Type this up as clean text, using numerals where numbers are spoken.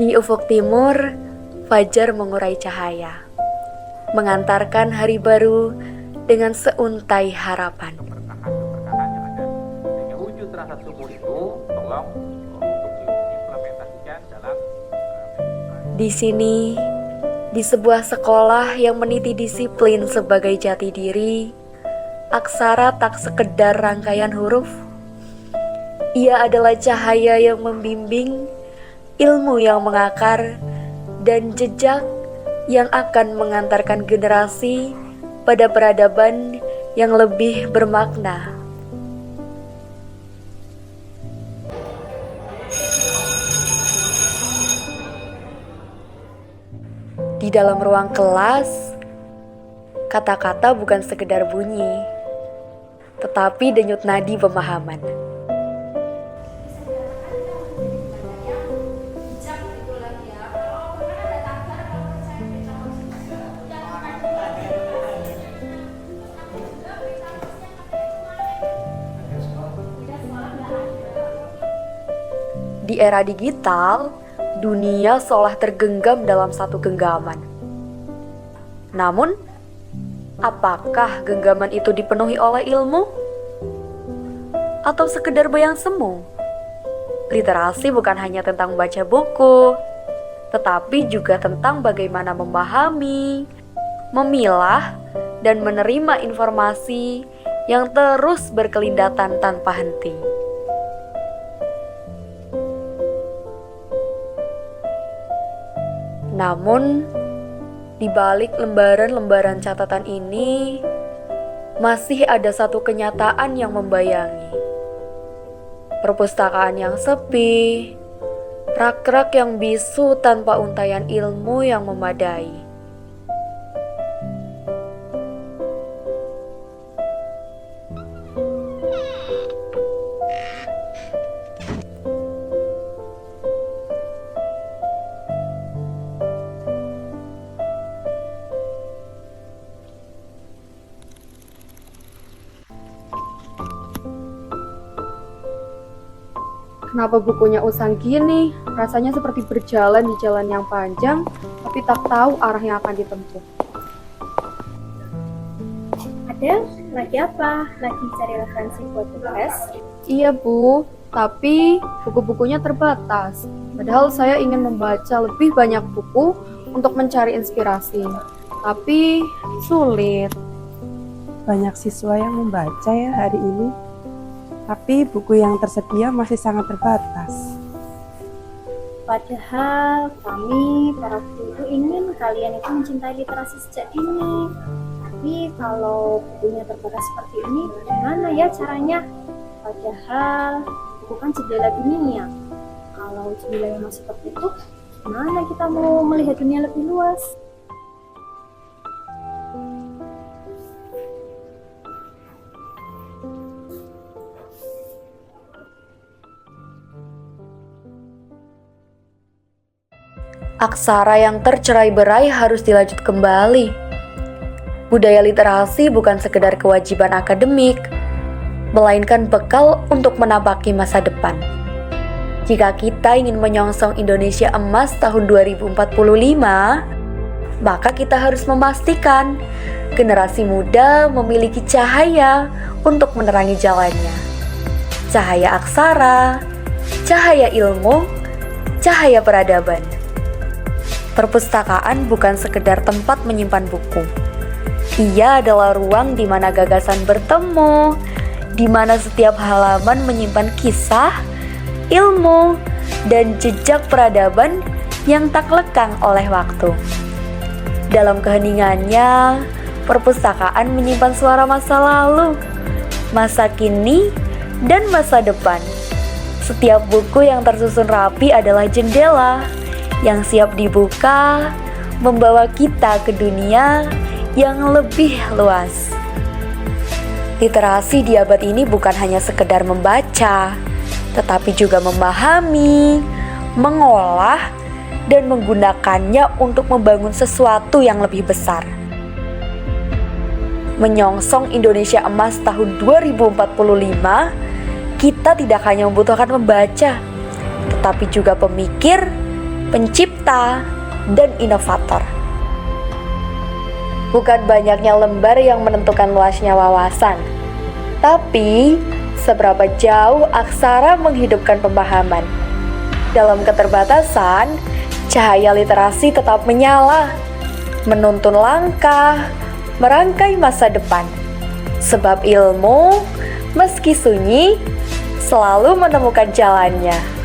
Di ufuk timur, fajar mengurai cahaya, mengantarkan hari baru dengan seuntai harapan. Keberkahan yang ada. Sehingga wujud rasa syukur itu tolong untuk diimplementasikan dalam Di sini, di sebuah sekolah yang meniti disiplin sebagai jati diri, aksara tak sekedar rangkaian huruf. Ia adalah cahaya yang membimbing, ilmu yang mengakar, dan jejak yang akan mengantarkan generasi pada peradaban yang lebih bermakna. Di dalam ruang kelas, kata-kata bukan sekedar bunyi, tetapi denyut nadi pemahaman. Di era digital, dunia seolah tergenggam dalam satu genggaman. Namun, apakah genggaman itu dipenuhi oleh ilmu? Atau sekedar bayang semu? Literasi bukan hanya tentang baca buku, tetapi juga tentang bagaimana memahami, memilah, dan menerima informasi yang terus berkelindatan tanpa henti. Namun, di balik lembaran-lembaran catatan ini, masih ada satu kenyataan yang membayangi. Perpustakaan yang sepi, rak-rak yang bisu tanpa untaian ilmu yang memadai. Kenapa bukunya usang gini? Rasanya seperti berjalan di jalan yang panjang, tapi tak tahu arah yang akan ditempuh. Ada? Lagi apa? Lagi cari referensi buat tugas? Iya Bu, tapi buku-bukunya terbatas. Padahal saya ingin membaca lebih banyak buku untuk mencari inspirasi. Tapi sulit. Banyak siswa yang membaca ya hari ini, tapi buku yang tersedia masih sangat terbatas. Padahal kami, para guru, ingin kalian itu mencintai literasi sejak dini. Tapi kalau bukunya terbatas seperti ini, gimana ya caranya? Padahal buku kan jendela dunia. Kalau jendelanya masih tertutup, gimana kita mau melihat dunia lebih luas? Aksara yang tercerai-berai harus dilanjut kembali. Budaya literasi bukan sekedar kewajiban akademik, melainkan bekal untuk menapaki masa depan. Jika kita ingin menyongsong Indonesia emas tahun 2045, maka kita harus memastikan generasi muda memiliki cahaya untuk menerangi jalannya. Cahaya aksara, cahaya ilmu, cahaya peradaban. Perpustakaan bukan sekedar tempat menyimpan buku. Ia adalah ruang di mana gagasan bertemu, di mana setiap halaman menyimpan kisah, ilmu, dan jejak peradaban yang tak lekang oleh waktu. Dalam keheningannya, perpustakaan menyimpan suara masa lalu, masa kini, dan masa depan. Setiap buku yang tersusun rapi adalah jendela yang siap dibuka, membawa kita ke dunia yang lebih luas. Literasi di abad ini bukan hanya sekedar membaca, tetapi juga memahami, mengolah, dan menggunakannya untuk membangun sesuatu yang lebih besar. Menyongsong Indonesia Emas tahun 2045, kita tidak hanya membutuhkan membaca, tetapi juga pemikir, pencipta, dan inovator. Bukan banyaknya lembar yang menentukan luasnya wawasan, tapi seberapa jauh aksara menghidupkan pemahaman. Dalam keterbatasan, cahaya literasi tetap menyala, menuntun langkah, merangkai masa depan. Sebab ilmu, meski sunyi, selalu menemukan jalannya.